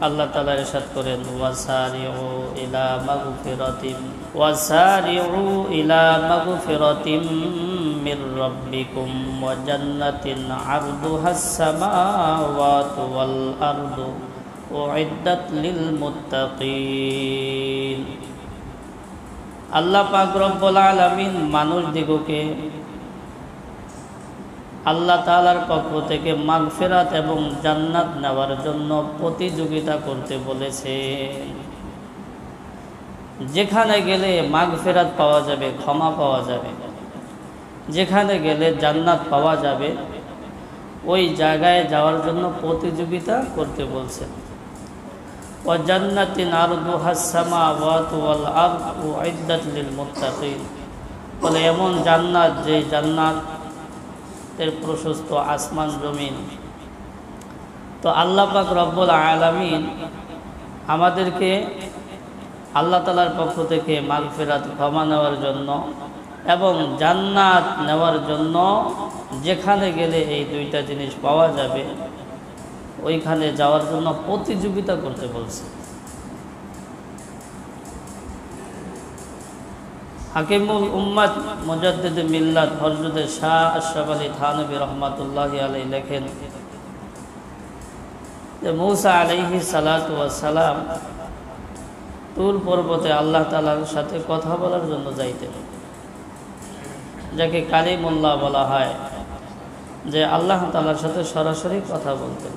আল্লাহ তাআলা ইরশাদ করেন ওয়াসারিউ ইলা মাগফিরাতিম মির রাব্বিকুম ওয়া জান্নাতিন আরদুহাস সামাওয়াতু ওয়াল আরদু উইদ্দাত লিল মুত্তাকিন। আল্লাহ পাক রব্বুল আলামিন মানুষ দিগকে আল্লাহ তাআলার পক্ষ থেকে মাগফিরাত এবং জান্নাত নেওয়ার জন্য প্রতিযোগিতা করতে বলেছে। যেখানে গেলে মাগফিরাত পাওয়া যাবে, ক্ষমা পাওয়া যাবে, যেখানে গেলে জান্নাত পাওয়া যাবে, ওই জায়গায় যাওয়ার জন্য প্রতিযোগিতা করতে বলছে। ওয়া জান্নাতিন আরদুহাস সামাওয়াতু ওয়াল আরদু উইদ্দাত লিল মুত্তাকিন, বলে এমন জান্নাত যে জান্নাত এর প্রশস্ত আসমান জমিন। তো আল্লাহ পাক রব্বুল আলামিন আমাদেরকে আল্লাহ তাআলার পক্ষ থেকে মাগফিরাত ক্ষমা নেওয়ার জন্য এবং জান্নাত নেওয়ার জন্য যেখানে গেলে এই দুইটা জিনিস পাওয়া যাবে ওইখানে যাওয়ার জন্য প্রতিযোগিতা করতে বলছে। হাকিমুল উম্মাত মুজাদ্দিদ মিল্লাত হযরত শাহ আশরাফ আলী থানভী রাহমাতুল্লাহি আলাইহি লেখেন যে মূসা আলাইহিস সালাতু ওয়াস সালাম তুর পর্বতে আল্লাহ তাআলার সাথে কথা বলার জন্য যাইতেন, যাকে কালিমুল্লাহ বলা হয়, যে আল্লাহ তাআলার সাথে সরাসরি কথা বলতেন।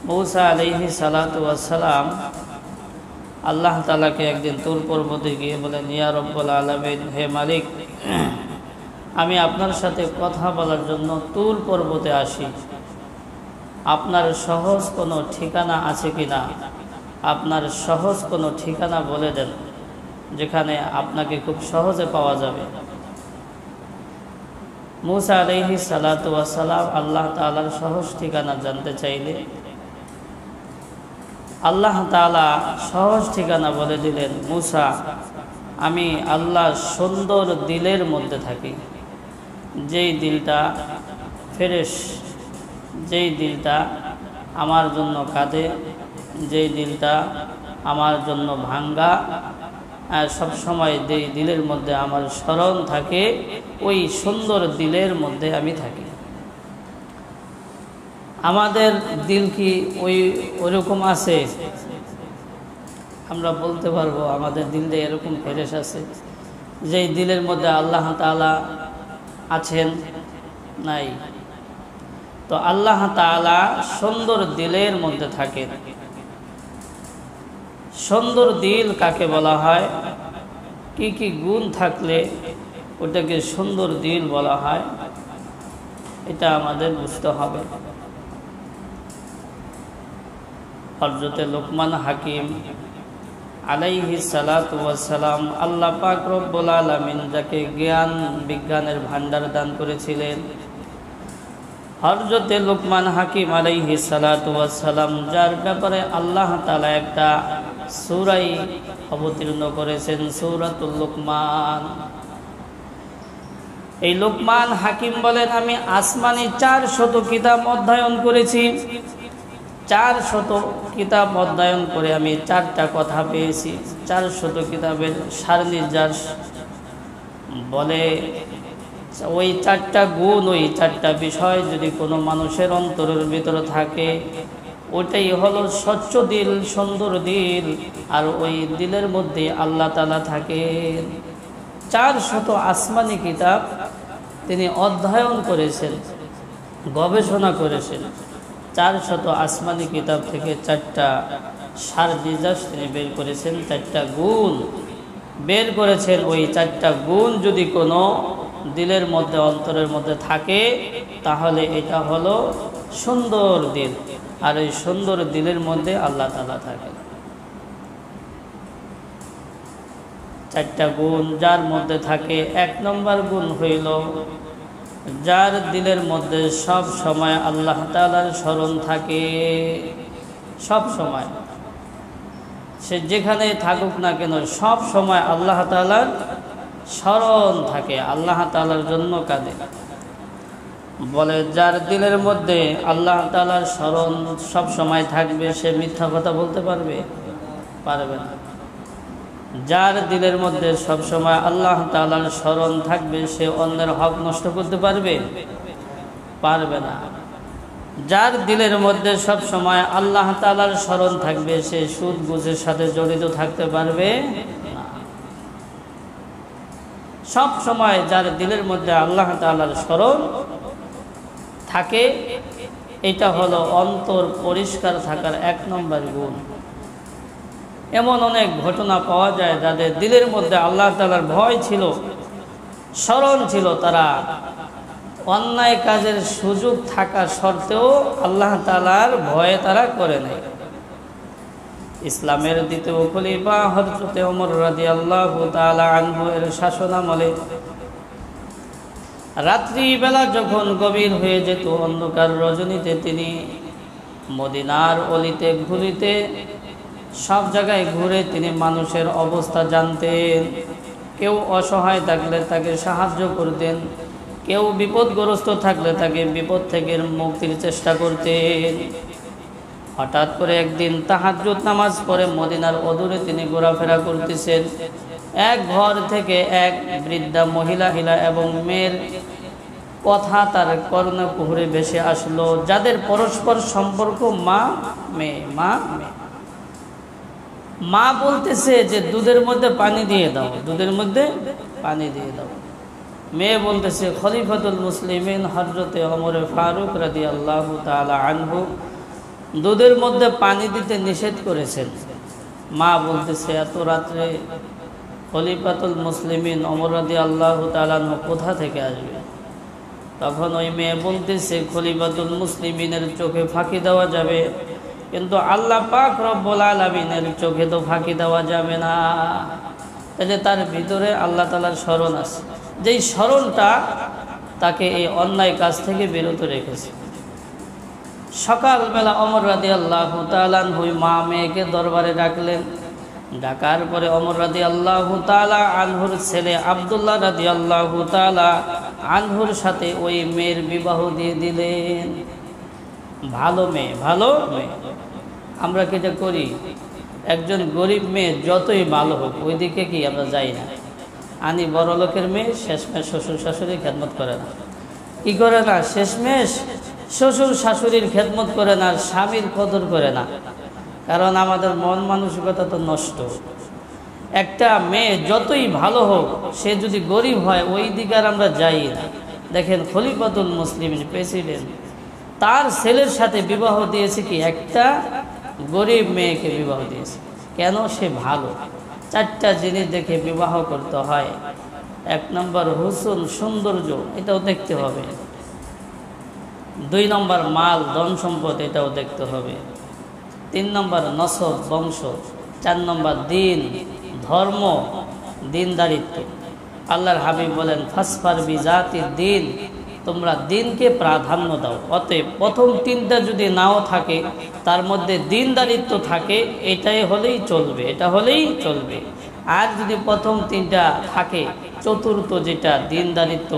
মূসা আলাইহিস সালাতু ওয়াস সালাম আল্লাহ তাআলাকে একদিন তুর পর্বতে গিয়ে বলেন, ইয়া রব্বুল আলামিন, হে মালিক, আমি আপনার সাথে কথা বলার জন্য তুর পর্বতে আসি, আপনার সহজ কোনো ঠিকানা আছে কিনা, আপনার সহজ কোনো ঠিকানা বলে দেন যেখানে আপনাকে খুব সহজে পাওয়া যাবে। মূসা আলাইহিস সালাতু ওয়াস সালাম আল্লাহ তাআলার সহজ ঠিকানা জানতে চাইলে আল্লাহ তাআলা সহজ ঠিকানা বলে দিলেন, মূসা, আমি আল্লাহ সুন্দর দিলের মধ্যে থাকি, যেই দিলটা ফ্রেশ, যেই দিলটা আমার জন্য কাঁদে, যেই দিলটা আমার জন্য ভাঙ্গা, সব সময় যেই দিলের মধ্যে আমার স্মরণ থাকে, ওই সুন্দর দিলের মধ্যে আমি থাকি। আমাদের দিল কি ওইরকম আছে? আমরা বলতে পারবো আমাদের দিলটা এরকম ফ্রেশ আছে যেই দিলের মধ্যে আল্লাহ তাআলা আছেন? নাই। তো আল্লাহ তাআলা সুন্দর দিলের মধ্যে থাকেন। সুন্দর দিল কাকে বলা হয়, কি কি গুণ থাকলে ওটাকে সুন্দর দিল বলা হয়, এটা আমাদের বুঝতে হবে। হযরত লোকমান হাকিম আলাইহিস সালাতু ওয়াস সালাম, আল্লাহ পাক রব্বুল আলামিন যাকে জ্ঞান বিজ্ঞানের ভান্ডার দান করেছিলেন, হযরত লোকমান হাকিম আলাইহিস সালাতু ওয়াস সালাম, যার ব্যাপারে আল্লাহ তাআলা একটা সূরা অবতীর্ণ করেছেন, সূরাতুল লোকমান। এই লোকমান হাকিম বলেন, আমি আসমানি 400 কিতাব অধ্যয়ন করেছি, 400 কিতাব অধ্যয়ন করে আমি 4টা কথা পেয়েছি। 400 কিতাবের সারনির্যাস বলে ওই 4টা গুণ, ওই 4টা বিষয় যদি কোনো মানুষের অন্তরের ভিতরে থাকে, ওইটাই হলো স্বচ্ছ দিল, সুন্দর দিল, আর ওই দিলের মধ্যে আল্লাহ তাআলা থাকেন। 400 আসমানি কিতাব তিনি অধ্যয়ন করেছেন, গবেষণা করেছেন। 400 আসমানি কিতাব থেকে 4টা সারনির্যাস তিনি বের করেছেন, 4টা গুণ বের করেছেন। ওই 4টা গুণ যদি কোনো দিলের মধ্যে, অন্তরের মধ্যে থাকে, তাহলে এটা হলো সুন্দর দিল, আর এই সুন্দর দিলের মধ্যে আল্লাহ তাআলা থাকেন। 4টা গুণ যার মধ্যে থাকে, 1 নম্বর গুণ হইল যার দিলের মধ্যে সব সময় আল্লাহ তাআলার স্মরণ থাকে। সব সময় সে যেখানে থাকুক না কেন, সব সময় আল্লাহ তাআলার স্মরণ থাকে, আল্লাহ তাআলার জন্য কাঁদে। বলে যার দিলের মধ্যে আল্লাহ তাআলার স্মরণ সব সময় থাকবে সে মিথ্যা কথা বলতে পারবে? পারবে না। যার দিলের মধ্যে সব সময় আল্লাহ তাআলার স্মরণ থাকবে সে অন্যের হক নষ্ট করতে পারবে? পারবে না। যার দিলের মধ্যে সব সময় আল্লাহ তাআলার স্মরণ থাকবে সে সুদ ঘুষের সাথে জড়িত থাকতে পারবে না। সব সময় যার দিলের মধ্যে আল্লাহ তাআলার স্মরণ থাকে, এটা হলো অন্তর পরিষ্কার থাকার 1 নম্বর গুণ। এমন অনেক ঘটনা পাওয়া যায় যাদের দিলের মধ্যে আল্লাহ তাআলার ভয় ছিল, স্মরণ ছিল, তারা অন্যায় কাজের সুযোগ থাকা সত্ত্বেও আল্লাহ তাআলার ভয়ে তারা করে নাই। ইসলামের দ্বিতীয় খলিফা হযরত ওমর রাদিয়াল্লাহু তাআলা আনহু এর শাসনামলে রাত্রিবেলা যখন গভীর হয়ে যেত, অন্ধকার রজনীতে তিনি মদিনার অলিতে গলিতে সব জায়গায় ঘুরে তিনি মানুষের অবস্থা জানতেন। কেউ অসহায় থাকলে তাকে সাহায্য করতেন, কেউ বিপদগ্রস্ত থাকলে তাকে বিপদ থেকে মুক্তির চেষ্টা করতেন। হঠাৎ করে একদিন তাহাজ্জুদ নামাজ পড়ে মদিনার অদূরে তিনি ঘোরাফেরা করতেছেন। এক ঘর থেকে এক বৃদ্ধা মহিলা এবং মেয়ের কথা তার কর্ণকুহরে ভেসে আসলো, যাদের পরস্পর সম্পর্ক মা মেয়ে। মা বলতেছে যে দুধের মধ্যে পানি দিয়ে দাও, দুধের মধ্যে পানি দিয়ে দাও। মেয়ে বলতেছে খলিফাতুল মুসলিমিন হযরতে ওমর ফারুক রাদিয়াল্লাহু তাআলা আনহু দুধের মধ্যে পানি দিতে নিষেধ করেছেন। মা বলতেছে এত রাত্রে খলিফাতুল মুসলিমিন ওমর রাদিয়াল্লাহু তাআলা আনহু কোথা থেকে আসবে? তখন ওই মেয়ে বলতেছে খলিফাতুল মুসলিমিনের চোখে ফাঁকি দেওয়া যাবে, কিন্তু আল্লাহ পাক রব্বুল আলামিনের চোখে তো ফাঁকি দেওয়া যাবে না। তাহলে তার ভিতরে আল্লাহ তাআলার স্মরণ আছে, যেই স্মরণটা তাকে এই অন্যায় কাজ থেকে বিরত রেখেছে। সকালবেলা ওমর রাদিয়াল্লাহু তাআলা আনহু মা মেয়েকে দরবারে ডাকলেন। ডাকার পরে ওমর রাদিয়াল্লাহু তাআলা আনহুর ছেলে আব্দুল্লাহ রাদিয়াল্লাহু তাআলা আনহুর সাথে ওই মেয়ের বিবাহ দিয়ে দিলেন। ভালো মেয়ে, ভালো মেয়ে। আমরা কি এটা করি? একজন গরিব মেয়ে যতই ভালো হোক ওইদিকে কি আমরা যাই না, আনি বড় লোকের মেয়ে, শেষমেশ শ্বশুর শাশুড়ির খেদমত করে না। কি করে না? শেষমেশ শ্বশুর শাশুড়ির খেদমত করে না, স্বামীর কদর করে না। কারণ আমাদের মন মানসিকতা তো নষ্ট। একটা মেয়ে যতই ভালো হোক সে যদি গরিব হয় ওই দিকে আর আমরা যাই না। দেখেন খলিফাতুল মুসলিমিন প্রেসিডেন্ট তার ছেলের সাথে বিবাহ দিয়েছে কি? একটা গরিব মেয়েকে বিবাহ দিয়েছে। কেন? সে ভালো। 4টা জিনিস দেখে বিবাহ করতে হয়। 1 নম্বর হুসন, সৌন্দর্য, এটাও দেখতে হবে। 2 নম্বর মাল, ধন সম্পদ, এটাও দেখতে হবে। 3 নম্বর নসব, বংশ। 4 নম্বর দিন, ধর্ম, দিনদারিত্ব। আল্লাহর হাবিব বলেন ফাসফার বিজাতি দিন, তোমরা দিনকে প্রাধান্য দাও। অতএব প্রথম 3টা যদি নাও থাকে, তার মধ্যে দিনদারিত্ব থাকে, এটাই হলেই চলবে, এটা হলেই চলবে। আর যদি প্রথম 3টা থাকে, চতুর্থ যেটা দিনদারিত্ব,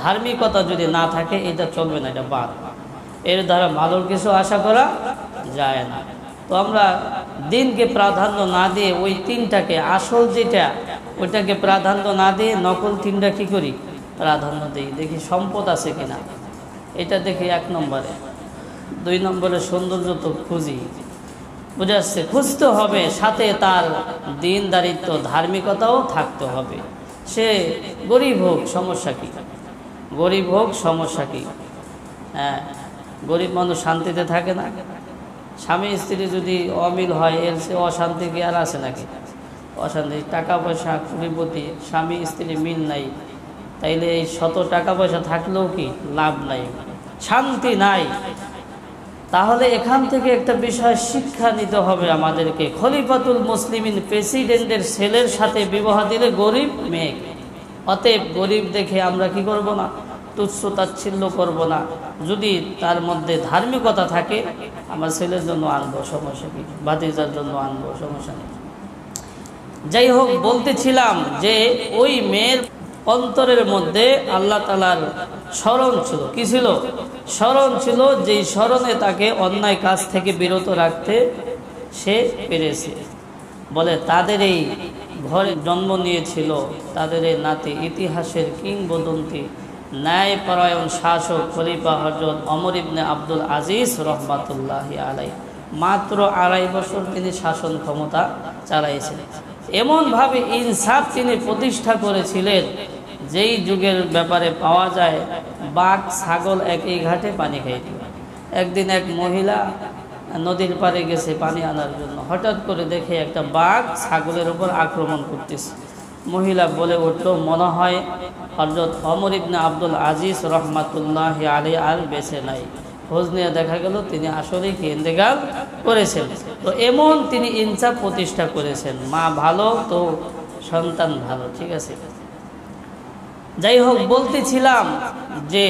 ধার্মিকতা যদি না থাকে, এটা চলবে না, এটা বাদ। এর দ্বারা ভালোর কিছু আশা করা যায় না। তো আমরা দিনকে প্রাধান্য না দিয়ে ওই 3টাকে, আসল যেটা ওইটাকে প্রাধান্য না দিয়ে নকল 3টা কী করি? প্রাধান্য দিই। দেখি সম্পদ আছে কিনা, এটা দেখি 1 নম্বরে। 2 নম্বরে সৌন্দর্য তো খুঁজি, বুঝে আসছে, খুঁজতে হবে, সাথে তার দিনদারিত্ব, ধার্মিকতাও থাকতে হবে। সে গরিব হোক, সমস্যা কি? গরিব হোক, সমস্যা কি? হ্যাঁ, গরিব মানুষ শান্তিতে থাকে না। স্বামী স্ত্রী যদি অমিল হয়, এর সে অশান্তি কি আর আছে নাকি? অশান্তি। টাকা পয়সা, কুড়িপতি, স্বামী স্ত্রী মিল নাই, তাইলে এই শত টাকা পয়সা থাকলেও কি লাভ নাই, শান্তি নাই। তাহলে এখান থেকে একটা বিষয় শিক্ষা নিতে হবে আমাদেরকে। খলিফাতুল মুসলিমিন প্রেসিডেন্টের ছেলের সাথে বিবাহ দিলে গরিব মেয়েকে। অতএব গরিব দেখে আমরা কি করব না? তুচ্ছ তাচ্ছিল্য করব না। যদি তার মধ্যে ধার্মিকতা থাকে, আমার ছেলের জন্য আনবো, সমস্যা কি? ভাতিজার জন্য আনবো, সমস্যা নেই। যাই হোক, বলতেছিলাম যে ওই মেয়ের অন্তরের মধ্যে আল্লাহ তাআলার স্মরণ ছিল। কি ছিল? স্মরণ ছিল, যেই স্মরণে তাকে অন্যায় কাজ থেকে বিরত রাখতে সে পেরেছে। বলে তাদের এই ঘরে জন্ম নিয়েছিল, তাদের এই নাতি ইতিহাসের কিংবদন্তি ন্যায়পরায়ণ শাসক খলিফা হযরত ওমর ইবনে আব্দুল আজিজ রহমাতুল্লাহি আলাইহি। মাত্র 2.5 বছর তিনি শাসন ক্ষমতা চালাইছেন। এমনভাবে ইনসাফ তিনি প্রতিষ্ঠা করেছিলেন, যেই যুগের ব্যাপারে পাওয়া যায় বাঘ ছাগল একই ঘাটে পানি খাইত। একদিন এক মহিলা নদীর পাড়ে গেছে পানি আনার জন্য, হঠাৎ করে দেখে একটা বাঘ ছাগলের উপর আক্রমণ করতেছে। মহিলা বলে উঠল, মনে হয় হযরত ওমর ইবনে আব্দুল আজিজ রহমাতুল্লাহি আলাইহি আর বেঁচে নাই। খোঁজ নিয়ে দেখা গেল তিনি আসলেই ইন্তেকাল করেছেন। তো এমন তিনি ইনসাফ প্রতিষ্ঠা করেছেন। মা ভালো তো সন্তান ভালো। ঠিক আছে, যাই হোক, বলতেছিলাম যে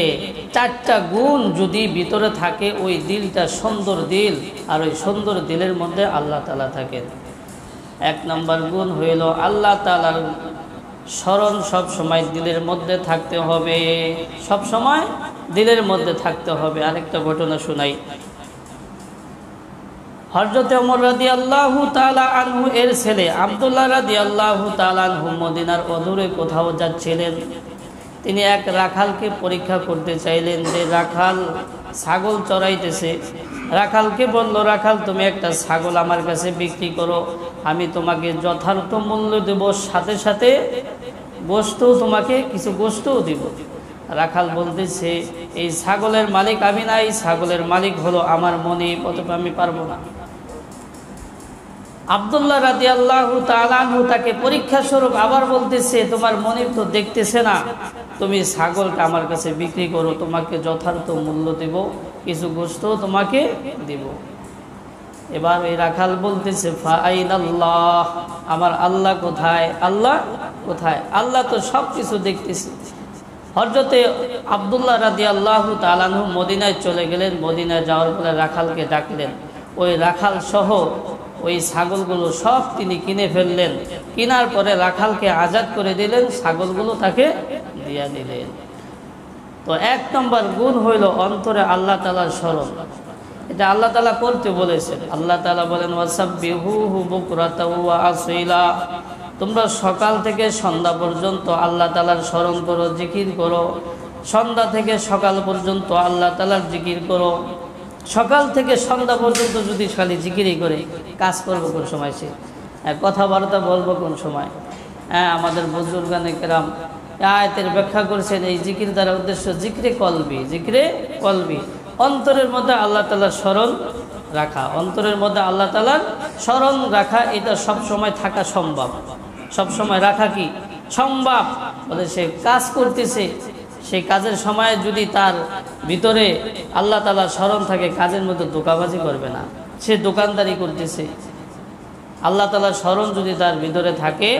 4টা গুণ যদি ভিতরে থাকে, ওই দিলটা সুন্দর দিল, আর ওই সুন্দর দিলের মধ্যে আল্লাহ তাআলা থাকেন। 1 নম্বর গুণ হইল আল্লাহ তাআলার স্মরণ সব সময় দিলের মধ্যে থাকতে হবে, সব সময় দিলের মধ্যে থাকতে হবে। আরেকটা ঘটনা শোনাই। হযরত ওমর রাদিয়াল্লাহু তাআলা আনহু এর ছেলে আব্দুল্লাহ রাদিয়াল্লাহু তাআলা আনহু মদিনার অদূরে কোথাও যাচ্ছিলেন। তিনি এক রাখালকে পরীক্ষা করতে চাইলেন যে রাখাল ছাগল চড়াইতেছে। রাখালকে বলল, রাখাল তুমি একটা ছাগল আমার কাছে বিক্রি করো, আমি তোমাকে যথার্থ মূল্য দেব, সাথে সাথে গোশতও তোমাকে কিছু গোশতও দিব। রাখাল বলতেছে, এই ছাগলের মালিক আমি না, এই ছাগলের মালিক হলো আমার মনিব, অতএব আমি পারবো না। আব্দুল্লাহ রাদিয়াল্লাহু তাআলা আনহু তাকে পরীক্ষা স্বরূপ আবার বলতেছে, তোমার মনিব তো দেখতেছে না, তুমি ছাগলটা আমার কাছে বিক্রি করো, তোমাকে যথার্থ মূল্য দেব, কিছু গোশত তোমাকে দেব। এবার ওই রাখাল বলতেছে, ফাআইনাল্লাহ, আমার আল্লাহ কোথায়? আল্লাহ কোথায়? আল্লাহ তো সব কিছু দেখতেছে। হযরতে আব্দুল্লাহ রাদিয়াল্লাহু তাআলা আনহু মদিনায় চলে গেলেন। মদিনায় যাওয়ার পরে রাখালকে ডাকলেন। ওই রাখাল সহ ওই ছাগলগুলো সব তিনি কিনে ফেললেন। কেনার পরে রাখালকে আজাদ করে দিলেন, ছাগলগুলো তাকে দিয়ে দিলেন। তো 1 নম্বর গুণ হইল অন্তরে আল্লাহ তাআলার স্মরণ। এটা আল্লাহ তাআলা করতে বলেছেন। আল্লাহ তাআলা বলেন, ওয়াসাব্বিহুহু বুকরাতাও ওয়া আসীলা, তোমরা সকাল থেকে সন্ধ্যা পর্যন্ত আল্লাহ তাআলার স্মরণ করো, জিকির করো। সন্ধ্যা থেকে সকাল পর্যন্ত আল্লাহ তাআলার জিকির করো। সকাল থেকে সন্ধ্যা পর্যন্ত যদি খালি জিকিরই করে, কাজ করবো কোন সময়? সে কথাবার্তা বলবো কোন সময়? আমাদের বুজুর্গানে কেরাম আয়াতের ব্যাখ্যা করেছেন, এই জিকির দ্বারা উদ্দেশ্য জিকরে কলবি, জিকরে কলবি, অন্তরের মধ্যে আল্লাহ তাআলার স্মরণ রাখা। অন্তরের মধ্যে আল্লাহ তাআলার স্মরণ রাখা, এটা সব সময় থাকা সম্ভব। সব সময় রাখা কি সম্ভব? বলে সে কাজ করতেছে, সেই কাজের সময় যদি তার ভিতরে আল্লাহ তাআলার স্মরণ থাকে, কাজের মধ্যে ধোঁকাবাজি করবে না। সে দোকানদারি করতেছে, আল্লাহ তাআলার স্মরণ যদি তার ভিতরে থাকে,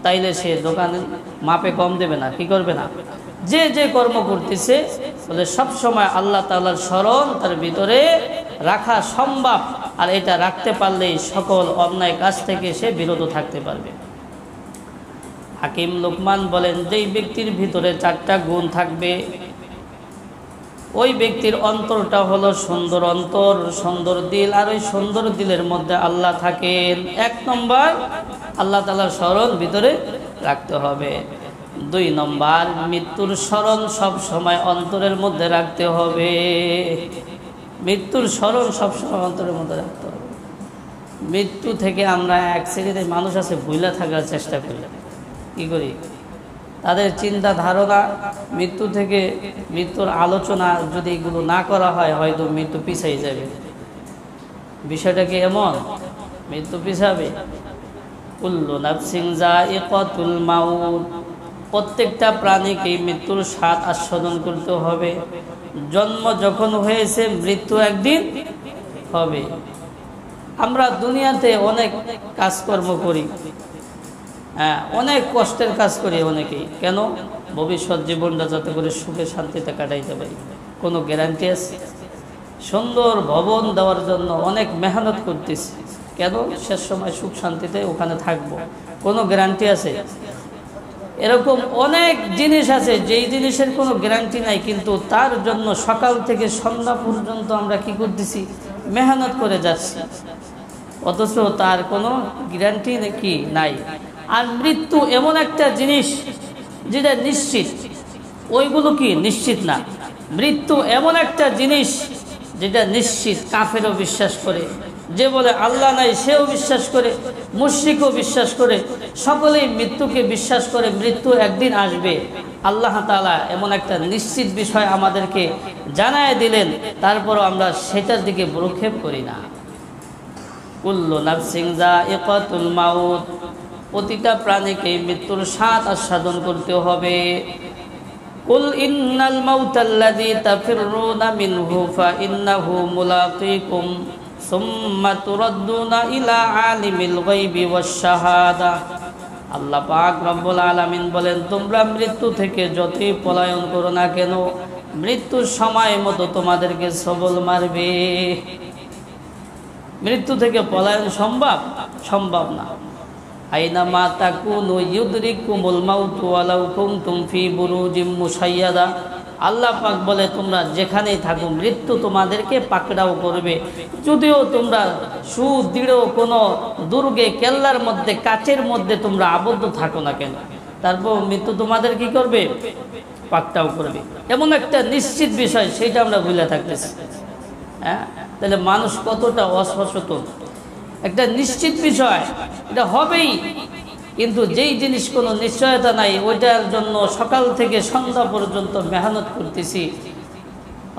তাইলে সে দোকানে মাপে কম দেবে না। কি করবে না? যে যে কর্ম করতেছে, বলে সব সময় আল্লাহ তাআলার স্মরণ তার ভিতরে রাখা সম্ভব। আর এটা রাখতে পারলেই সকল অন্যায় কাজ থেকে সে বিরত থাকতে পারবে। হাকিম লোকমান বলেন, যেই ব্যক্তির ভিতরে 4টা গুণ থাকবে, ওই ব্যক্তির অন্তরটা হলো সুন্দর অন্তর, সুন্দর দিল। আর ওই সুন্দর দিলের মধ্যে আল্লাহ থাকেন। 1 নম্বর আল্লাহ তাআলার স্মরণ ভিতরে রাখতে হবে। 2 নম্বর মৃত্যুর স্মরণ সব সময় অন্তরের মধ্যে রাখতে হবে। মৃত্যুর স্মরণ সব সময় অন্তরের মধ্যে রাখতে হবে। মৃত্যু থেকে আমরা এক শ্রেণীর মানুষ আছে ভুলে থাকার চেষ্টা করি। কি করি? তাদের চিন্তা ধারণা মৃত্যু থেকে, মৃত্যুর আলোচনা যদি এগুলো না করা হয়, হয়তো মৃত্যু পিছাই যাবে। বিষয়টা কি এমন? মৃত্যু পিছাবে। কুল্লু নাফসিন যায়িকাতুল মাউত, প্রত্যেকটা প্রাণীকে মৃত্যুর স্বাদ আস্বাদন করতে হবে। জন্ম যখন হয়েছে, মৃত্যু একদিন হবে। আমরা দুনিয়াতে অনেক কাজকর্ম করি, অনেক কষ্টের কাজ করি অনেকেই। কেন? ভবিষ্যৎ জীবনটা যাতে করে সুখে শান্তিতে কাটাইতে পারি। কোনো গ্যারান্টি আছে? সুন্দর ভবন দেওয়ার জন্য অনেক মেহনত করতেছি, কেন? শেষ সময় সুখ শান্তিতে ওখানে থাকবো। কোনো গ্যারান্টি আছে? এরকম অনেক জিনিস আছে যেই জিনিসের কোনো গ্যারান্টি নাই, কিন্তু তার জন্য সকাল থেকে সন্ধ্যা পর্যন্ত আমরা কি করতেছি, মেহনত করে যাচ্ছি, অথচ তার কোনো গ্যারান্টি কি নাই। আর মৃত্যু এমন একটা জিনিস যেটা নিশ্চিত, ওইগুলো কি নিশ্চিত না। মৃত্যু এমন একটা জিনিস যেটা নিশ্চিত, কাফেরও বিশ্বাস করে, যে বলে আল্লাহ নাই সেও বিশ্বাস করে, মুশরিকও বিশ্বাস করে, সকলেই মৃত্যুকে বিশ্বাস করে। মৃত্যু একদিন আসবে, আল্লাহ তাআলা এমন একটা নিশ্চিত বিষয় আমাদেরকে জানায় দিলেন, তারপরও আমরা সেটার দিকে ভ্রুক্ষেপ করি না। কুল্লু নাফসিন যায়িকাতুল মাউত, প্রতিটা প্রাণীকে মৃত্যুর স্বাদ আস্বাদন করতে হবে। কুল ইন্নাল মাউতাল্লাযী তাফিররুনা মিনহু ফাইন্নাহু মুলাকীকুম সুম্মা তুরাদ্দুনা ইলা আলিমিল গায়বি ওয়াশ শাহাদা। আল্লাহ পাক রব্বুল আলামিন বলেন, তোমরা মৃত্যু থেকে যতই পলায়ন করো না কেন, মৃত্যুর সময় মতো তোমাদেরকে সবল মারবে। মৃত্যু থেকে পলায়ন সম্ভব না। আইনামা তাকুনু ইউদরিকুমুল মাউতু ওয়ালাউ কুনতুম ফি বুরুজিম মুশাইয়াদা। আল্লাহ পাক বলে, তোমরা যেখানেই থাকো মৃত্যু তোমাদেরকে পাকড়াও করবে, যদিও তোমরা সুদৃঢ় কোনো দুর্গে, কেল্লার মধ্যে, কাচের মধ্যে তোমরা আবদ্ধ থাকো না কেন, তারপর মৃত্যু তোমাদের কি করবে, পাকড়াও করবে। এমন একটা নিশ্চিত বিষয়, সেটা আমরা ভুলে থাকতেছি। হ্যাঁ, তাহলে মানুষ কতটা অসচেতন। একটা নিশ্চিত বিষয়, এটা হবেই, কিন্তু যেই জিনিস কোনো নিশ্চয়তা নাই, ওইটার জন্য সকাল থেকে সন্ধ্যা পর্যন্ত মেহনত করতেছি,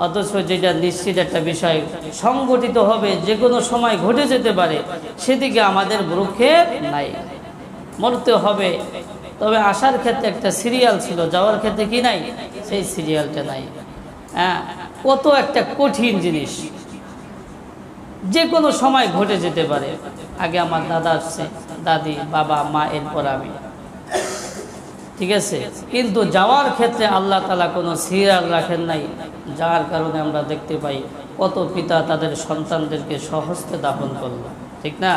অথচ যেটা নিশ্চিত একটা বিষয় সংগঠিত হবে, যে কোনো সময় ঘটে যেতে পারে, সেদিকে আমাদের ভ্রুক্ষেপ নাই। মরতে হবে, তবে আসার ক্ষেত্রে একটা সিরিয়াল ছিল, যাওয়ার ক্ষেত্রে কি নাই, সেই সিরিয়ালটা নাই। হ্যাঁ, কত একটা কঠিন জিনিস, যে কোনো সময় ঘটে যেতে পারে। আগে আমার দাদা আসছে, দাদি, বাবা, মা, এরপর আমি, ঠিক আছে। কিন্তু যাওয়ার ক্ষেত্রে আল্লাহ তাআলা কোনো সিরিয়াল রাখেন নাই, যার কারণে আমরা দেখতে পাই কত পিতা তাদের সন্তানদেরকে স্বহস্তে দাফন করলো, ঠিক না?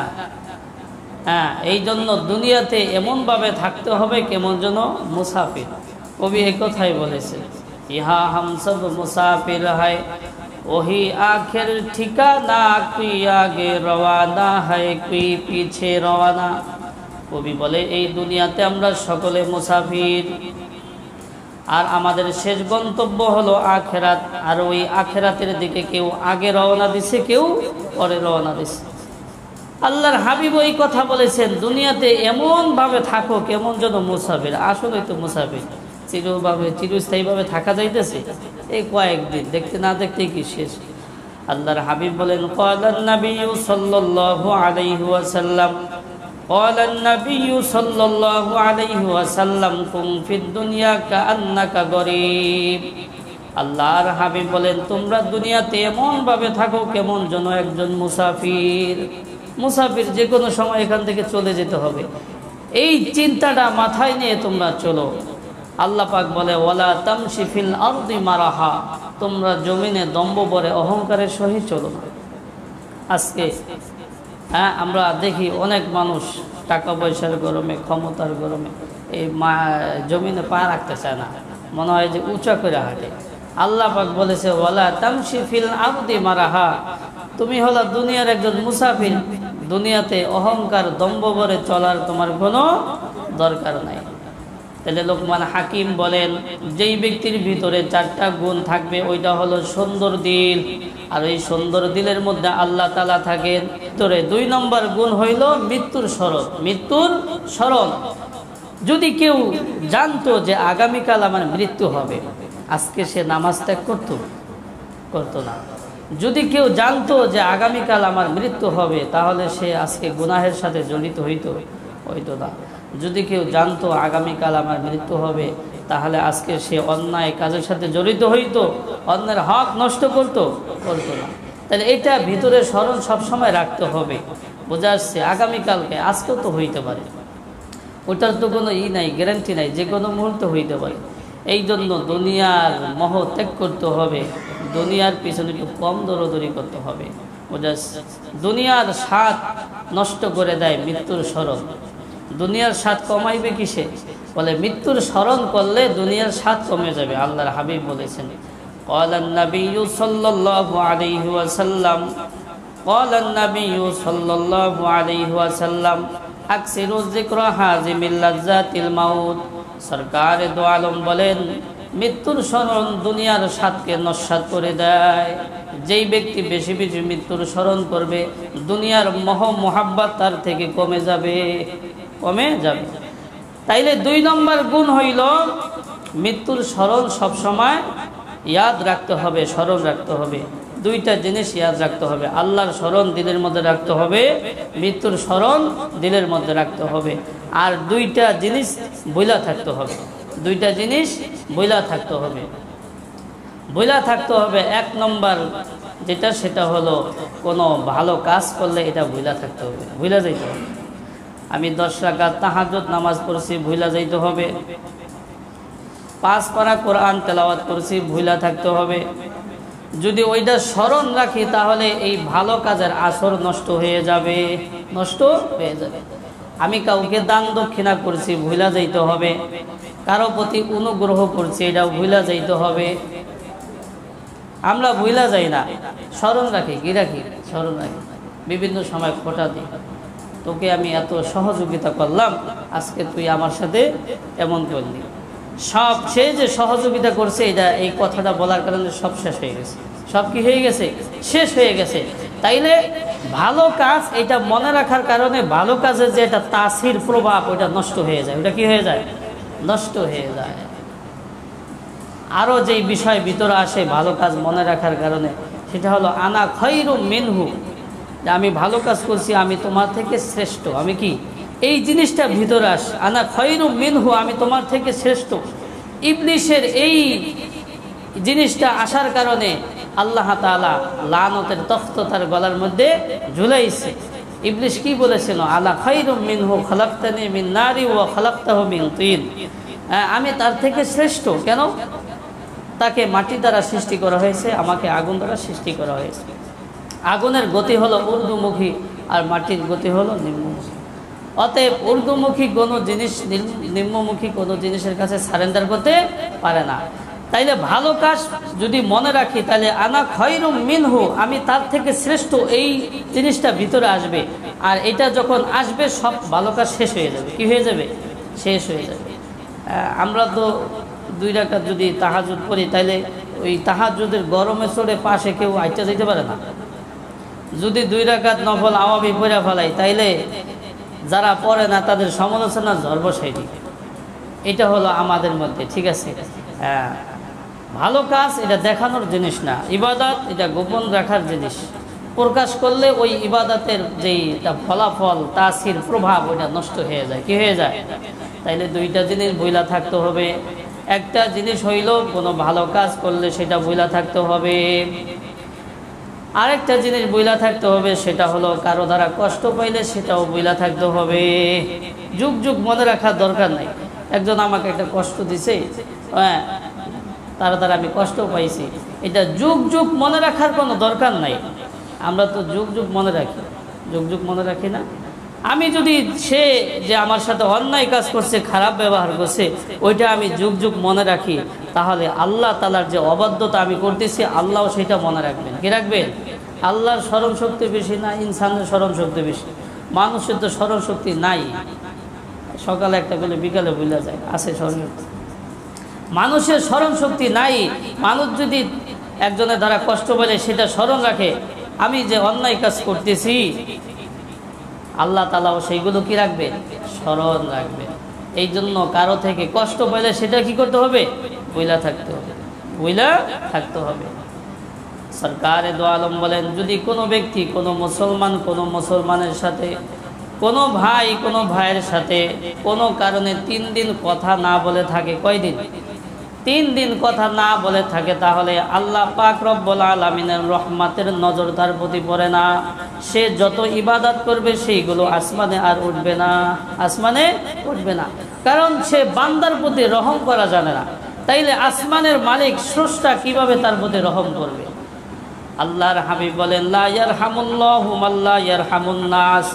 হ্যাঁ, এই জন্য দুনিয়াতে এমনভাবে থাকতে হবে কেমন যেন মুসাফির। কবি এই কথাই বলেছে, ইহা হাম সব মুসাফির হয়, ওহি আখের ঠিকানা, কুই আগে রওয়ানা হয়, কুই পিছে রওয়ানা। কবি বলে, এই দুনিয়াতে আমরা সকলে মুসাফির, আর আমাদের শেষ গন্তব্য হলো আখেরাত। আর ওই আখেরাতের দিকে কেউ আগে রওনা দিছে, কেউ পরে রওনা দিছে। আল্লাহর হাবিব এই কথা বলেছেন, দুনিয়াতে এমনভাবে থাকো কেমন যেন মুসাফির। আসলেই তো মুসাফির, চিরস্থায়ীভাবে থাকা যাইতেছে এই কয়েকদিন, দেখতে না দেখতেই কি শেষ। আল্লাহর হাবিব বলেন, ক্বালান নাবিয়্যু সাল্লাল্লাহু আলাইহি ওয়াসাল্লাম, ক্বালান নাবিয়্যু সাল্লাল্লাহু আলাইহি ওয়াসাল্লাম, কুন ফিদ দুনিয়া কাআন্নাকা গরীব। আল্লাহর হাবিব বলেন, তোমরা দুনিয়াতে এমনভাবে থাকো কেমন যেন একজন মুসাফির। মুসাফির, যে কোনো সময় এখান থেকে চলে যেতে হবে, এই চিন্তাটা মাথায় নিয়ে তোমরা চলো। আল্লাহ পাক বলে, ওয়ালা তামশি ফিল আরদি মারাহা, তোমরা জমিনে দম্ভ ভরে অহংকারের সহিত চলো না। আজকে হ্যাঁ, আমরা দেখি অনেক মানুষ টাকা পয়সার গরমে, ক্ষমতার গরমে এই জমিনে পা রাখতে চায় না, মনে হয় যে উঁচা করে হাঁটে। আল্লাহ পাক বলেছে, ওয়ালা তামশি ফিল আরদি মারাহা, তুমি হলো দুনিয়ার একজন মুসাফির, দুনিয়াতে অহংকার দম্ভ ভরে চলার তোমার কোনো দরকার নাই। তাহলে লোকমান হাকিম বলেন, যেই ব্যক্তির ভিতরে 4টা গুণ থাকবে, ওইটা হলো সুন্দর দিল, আর এই সুন্দর দিলের মধ্যে আল্লাহ তাআলা থাকেন ভিতরে। 2 নম্বর গুণ হইল মৃত্যুর স্মরণ। মৃত্যুর স্মরণ, যদি কেউ জানতো যে আগামীকাল আমার মৃত্যু হবে, আজকে সে নামাজ ত্যাগ করতো না। যদি কেউ জানতো যে আগামীকাল আমার মৃত্যু হবে, তাহলে সে আজকে গুনাহের সাথে জড়িত হইতো না। যদি কেউ জানতো আগামীকাল আমার মৃত্যু হবে, তাহলে আজকে সে অন্যায় কাজের সাথে জড়িত হইতো, অন্যের হক নষ্ট করতো না। তাহলে এটা ভিতরে স্মরণ সবসময় রাখতে হবে। বোঝা আসছে, আগামীকালকে, আজকেও তো হইতে পারে, ওটার তো কোনো নাই, গ্যারান্টি নাই, যে কোনো মুহূর্তে হইতে পারে। এই জন্য দুনিয়ার মোহ ত্যাগ করতে হবে, দুনিয়ার পিছনে একটু কম দৌড়াদৌড়ি করতে হবে। বোঝা আসছে, দুনিয়ার স্বাদ নষ্ট করে দেয় মৃত্যুর স্মরণ। দুনিয়ার স্বাদ কমাইবে কিসে? বলে মৃত্যুর স্মরণ করলে দুনিয়ার স্বাদ কমে যাবে। আল্লাহর হাবিব বলেছেন, ক্বালান নাবিয়্যু সাল্লাল্লাহু আলাইহি ওয়াসাল্লাম, ক্বালান নাবিয়্যু সাল্লাল্লাহু আলাইহি ওয়াসাল্লাম আকসিরু যিকরা হাযিমিল লাযযাতিল মাউত। সরকারে দো আলম বলেন, মৃত্যুর স্মরণ দুনিয়ার স্বাদকে নস্যাৎ করে দেয়। যেই ব্যক্তি বেশি বেশি মৃত্যুর স্মরণ করবে, দুনিয়ার মোহ মোহাব্বত তার থেকে কমে যাবে, কমে যাবে। তাইলে 2 নম্বর গুণ হইল মৃত্যুর স্মরণ সবসময় ইয়াদ রাখতে হবে, স্মরণ রাখতে হবে। 2টা জিনিস ইয়াদ রাখতে হবে, আল্লাহর স্মরণ দিলের মধ্যে রাখতে হবে, মৃত্যুর স্মরণ দিলের মধ্যে রাখতে হবে। আর 2টা জিনিস বইলা থাকতে হবে, 2টা জিনিস বইলা থাকতে হবে, বইলা থাকতে হবে। 1 নম্বর যেটা, সেটা হলো কোনো ভালো কাজ করলে এটা বইলা থাকতে হবে, ভুলা যাইতে হবে। আমি 10 রাকাত তাহাজ্জুদ নামাজ পড়ছি, ভুলা যাইতে হবে। 5 পারা কোরআন তেলাওয়াত করছি, ভুলা থাকতে হবে। যদি ওইটা স্মরণ রাখি তাহলে এই ভালো কাজের আসর নষ্ট হয়ে যাবে, নষ্ট হয়ে যাবে। আমি কাউকে দান দক্ষিণা করছি, ভুলা যাইতে হবে। কারো প্রতি অনুগ্রহ করছি, এটাও ভুলা যাইতে হবে। আমরা ভুলা যাই না, স্মরণ রাখি। কি রাখি? স্মরণ রাখি। বিভিন্ন সময় খোঁটা দিই, তোকে আমি এত সহযোগিতা করলাম, আজকে তুই আমার সাথে এমন করলি। সব সে যে সহযোগিতা করছে, এটা এই কথাটা বলার কারণে সব শেষ হয়ে গেছে। সব কি হয়ে গেছে? শেষ হয়ে গেছে। তাইলে ভালো কাজ এটা মনে রাখার কারণে ভালো কাজের যে একটা তাসির প্রভাব, ওটা নষ্ট হয়ে যায়। ওটা কি হয়ে যায়? নষ্ট হয়ে যায়। আরও যেই বিষয় ভিতরে আসে ভালো কাজ মনে রাখার কারণে, সেটা হলো আনা খায়রু মিনহু, যে আমি ভালো কাজ করছি, আমি তোমার থেকে শ্রেষ্ঠ। আমি কি? এই জিনিসটা ভিতরে আস, আনা খায়রু মিনহু, আমি তোমার থেকে শ্রেষ্ঠ। ইবলিসের এই জিনিসটা আসার কারণে আল্লাহ তাআলা লানতের তখ্ত তার গলার মধ্যে ঝুলাইছে। ইবলিস কি বলেছিল? আলা খায়রু মিনহু খালাকতানি মিন নারি ওয়া খালাকতাহু মিন তিন। আমি তার থেকে শ্রেষ্ঠ। কেন? তাকে মাটি দ্বারা সৃষ্টি করা হয়েছে, আমাকে আগুন দ্বারা সৃষ্টি করা হয়েছে। আগুনের গতি হলো ঊর্ধ্বমুখী আর মাটির গতি হলো নিম্নমুখী। অতএব ঊর্ধ্বমুখী কোনো জিনিস নিম্নমুখী কোনো জিনিসের কাছে সারেন্ডার করতে পারে না। তাইলে ভালো কাজ যদি মনে রাখি, তাহলে আনা খায়রুম মিনহু, আমি তার থেকে শ্রেষ্ঠ, এই জিনিসটা ভিতরে আসবে। আর এটা যখন আসবে, সব ভালো কাজ শেষ হয়ে যাবে। কি হয়ে যাবে? শেষ হয়ে যাবে। আমরা তো 2 রাকাত যদি তাহাজ্জুদ পড়ি, তাইলে ওই তাহাজ্জুদের গরমে চড়ে পাশে কেউ আইটা যেতে পারে না। যদি 2 রাকাত নফল আওয়ামী পড়া ফেলাই, তাইলে যারা পড়ে না তাদের সমালোচনা ঝড় বসাই দিই। এটা হলো আমাদের মধ্যে, ঠিক আছে? ভালো কাজ এটা দেখানোর জিনিস না, ইবাদত এটা গোপন রাখার জিনিস। প্রকাশ করলে ওই ইবাদতের যেই ফলাফল, তাসির, প্রভাব, ওইটা নষ্ট হয়ে যায়। কি হয়ে যায়? তাইলে 2টা জিনিস বইলা থাকতে হবে। একটা জিনিস হইল কোনো ভালো কাজ করলে সেটা বইলা থাকতে হবে। আরেকটা জিনিস বইলা থাকতে হবে, সেটা হলো কারো দ্বারা কষ্ট পাইলে সেটাও বইলা থাকতে হবে। যুগ যুগ মনে রাখার দরকার নাই। একজন আমাকে একটা কষ্ট দিছে, তার দ্বারা আমি কষ্ট পাইছি, এটা যুগ যুগ মনে রাখার কোনো দরকার নাই। আমরা তো যুগ যুগ মনে রাখি, যুগ যুগ মনে রাখি না। আমি যদি সে যে আমার সাথে অন্যায় কাজ করছে, খারাপ ব্যবহার করছে, ওইটা আমি যুগ যুগ মনে রাখি, তাহলে আল্লাহ তাআলার যে অবাধ্যতা আমি করতেছি, আল্লাহও সেটা মনে রাখবেন। কি রাখবেন? আল্লাহর স্মরণ শক্তি বেশি না ইনসানের স্মরণ শক্তি বেশি? মানুষের তো স্মরণ শক্তি নাই। সকালে একটা বলে বিকালে ভুলে যায়, আছে স্মরণ শক্তি। মানুষের স্মরণ শক্তি নাই। মানুষ যদি একজনের দ্বারা কষ্ট পেলে সেটা স্মরণ রাখে, আমি যে অন্যায় কাজ করতেছি, আল্লাহ তাআলাও সেইগুলো কি রাখবে? স্মরণ রাখবে। এই জন্য কারো থেকে কষ্ট পেলে সেটা কি করতে হবে? বইলা থাকতে হবে, বইলা থাকতে হবে। সরকারে দো আলম বলেন, যদি কোনো ব্যক্তি, কোনো মুসলমান, কোনো মুসলমানের সাথে, কোনো ভাই কোনো ভাইয়ের সাথে কোনো কারণে 3 দিন কথা না বলে থাকে, কয়দিন? 3 দিন কথা না বলে থাকে, তাহলে আল্লাহ পাক রব্বুল আলামিনের রহমতের নজর তার প্রতি পড়ে না। সে যত ইবাদত করবে সেইগুলো আসমানে আর উঠবে না, আসমানে উঠবে না। কারণ সে বান্দার প্রতি রহম করা জানে না। তাইলে আসমানের মালিক স্রষ্টা কিভাবে তার প্রতি রহম করবে? আল্লাহর হাবিব বলেন লা ইয়ারহামুল্লাহু মান লা ইয়ারহামুন নাস,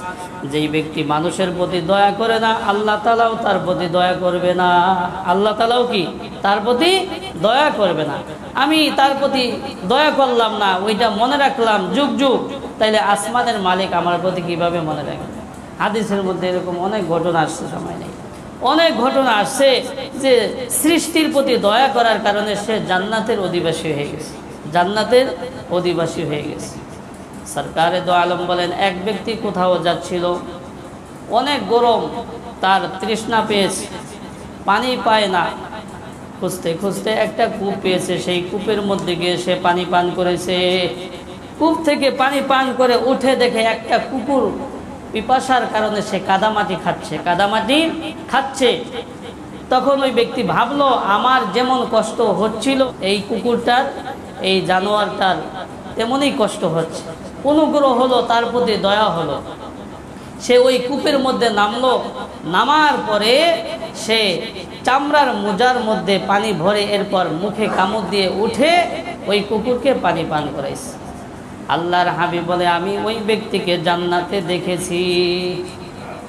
যেই ব্যক্তি মানুষের প্রতি দয়া করে না আল্লাহ তাআলাও তার প্রতি দয়া করবে না। আল্লাহ তাআলাও কি তার প্রতি দয়া করবে না। আমি তার প্রতি দয়া করলাম না, ওইটা মনে রাখলাম যুগ যুগ, তাইলে আসমানের মালিক আমার প্রতি কিভাবে মনে রাখবে? হাদিসের মধ্যে এরকম অনেক ঘটনা আসছে, সময় নেই, অনেক ঘটনা আসছে যে সৃষ্টির প্রতি দয়া করার কারণে সে জান্নাতের অধিবাসী হয়ে গেছে, জান্নাতের অধিবাসী হয়ে গেছে। সরকারে দো আলম বলেন এক ব্যক্তি কোথাও যাচ্ছিল, অনেক গরম, তার তৃষ্ণা পেয়েছে, পানি পায় না, খুঁজতে খুঁজতে একটা কূপ পেয়েছে, সেই কূপের মধ্যে গিয়ে সে পানি পান করেছে। কূপ থেকে পানি পান করে উঠে দেখে একটা কুকুর পিপাসার কারণে সে কাদামাটি খাচ্ছে, কাদামাটি খাচ্ছে। তখন ওই ব্যক্তি ভাবলো আমার যেমন কষ্ট হচ্ছিল এই কুকুরটার, এই জানোয়ারটার তেমনই কষ্ট হচ্ছে, অনুগ্রহ হলো, তার প্রতি দয়া হলো। সে ওই কূপের মধ্যে নামলো, নামার পরে সে চামড়ার মোজার মধ্যে পানি ভরে এরপর মুখে কামড় দিয়ে উঠে ওই কুকুরকে পানি পান করাইছে। আল্লাহর হাবিব বলে আমি ওই ব্যক্তিকে জান্নাতে দেখেছি।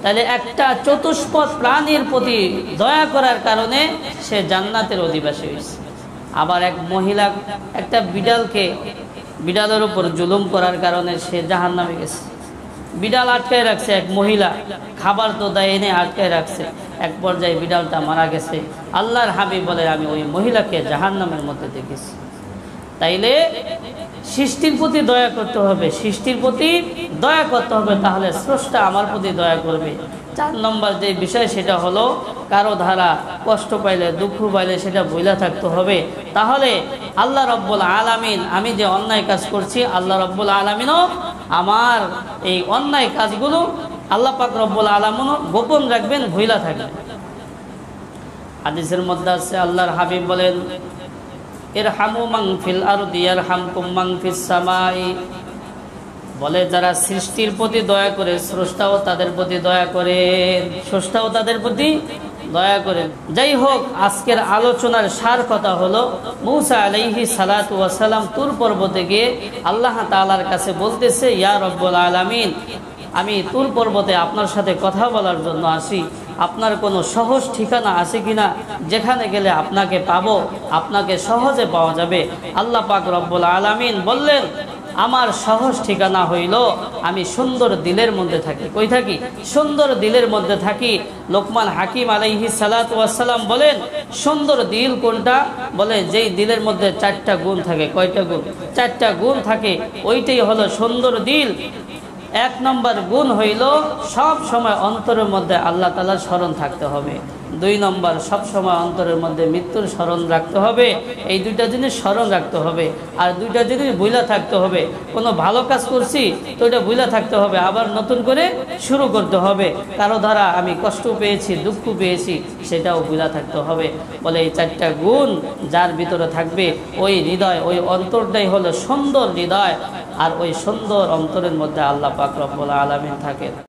তাহলে একটা চতুষ্পদ প্রাণীর প্রতি দয়া করার কারণে সে জান্নাতের অধিবাসী হয়েছে। আবার এক মহিলা একটা বিড়ালের উপর জুলুম করার কারণে সে জাহান্নামে গেছে। বিড়াল আটকায় রাখছে এক মহিলা, খাবার তো দেয়, এনে আটকায় রাখছে, এক পর্যায়ে বিড়ালটা মারা গেছে। আল্লাহর হাবিব বলে আমি ওই মহিলাকে জাহান্নামের মধ্যে দেখেছি। তাইলে সৃষ্টির প্রতি দয়া করতে হবে, সৃষ্টির প্রতি দয়া করতে হবে, তাহলে স্রষ্টা আমার প্রতি দয়া করবে। 4 নম্বর যে বিষয় সেটা হলো কারো ধারা কষ্ট পাইলে, দুঃখ পাইলে সেটা ভুলা থাকতে হবে। তাহলে আল্লাহ রব্বুল আলামিন, আমি যে অন্যায় কাজ করছি আল্লাহ রব্বুল আলামিনও আমার এই অন্যায় কাজগুলো আল্লাহ পাক রব্বুল আলামিনও গোপন রাখবেন, ভুলা থাকবেন। হাদিসের মধ্যে আছে আল্লাহর হাবিব বলেন ইরহামু মান ফিল আরদি ইয়ারহামকুম মান ফিস সামাই, বলে যারা সৃষ্টির প্রতি দয়া করে স্রষ্টাও তাদের প্রতি দয়া করেন, স্রষ্টাও তাদের প্রতি দয়া করেন। যাই হোক, আজকের আলোচনার সার কথা হলো মূসা আলাইহিস সালাতু ওয়াস সালাম তুর পর্বতে গিয়ে আল্লাহ তাআলার কাছে বলতেছে ইয়া রব্বুল আলামিন, আমি তুর পর্বতে আপনার সাথে কথা বলার জন্য আসি, আপনার কোনো সহজ ঠিকানা আছে কিনা যেখানে গেলে আপনাকে পাবো, আপনাকে সহজে পাওয়া যাবে? আল্লাহ পাক রব্বুল আলামিন বললেন আমার সহজ ঠিকানা হইল আমি সুন্দর দিলের মধ্যে থাকি। কই থাকি? সুন্দর দিলের মধ্যে থাকি। লোকমান হাকিম আলাইহিস সালাতু ওয়াস সালাম বলেন সুন্দর দিল কোনটা? বলে যেই দিলের মধ্যে 4টা গুণ থাকে। কয়টা গুণ? 4টা গুণ থাকে, ওইটাই হলো সুন্দর দিল। 1 নম্বর গুণ হইল সব সময় অন্তরের মধ্যে আল্লাহ তাআলার স্মরণ থাকতে হবে। 2 নম্বর সব সময় অন্তরের মধ্যে মৃত্যুর স্মরণ রাখতে হবে। এই 2টা জিনিস স্মরণ রাখতে হবে। আর 2টা জিনিস ভুলা থাকতে হবে। কোনো ভালো কাজ করছি তো এটা ভুলা থাকতে হবে, আবার নতুন করে শুরু করতে হবে। কারো দ্বারা আমি কষ্ট পেয়েছি, দুঃখ পেয়েছি, সেটাও ভুলা থাকতে হবে। বলে এই 4টা গুণ যার ভিতরে থাকবে ওই হৃদয়, ওই অন্তরটাই হলো সুন্দর হৃদয়। আর ওই সুন্দর অন্তরের মধ্যে আল্লাহ পাক রব্বুল আলামিন থাকেন।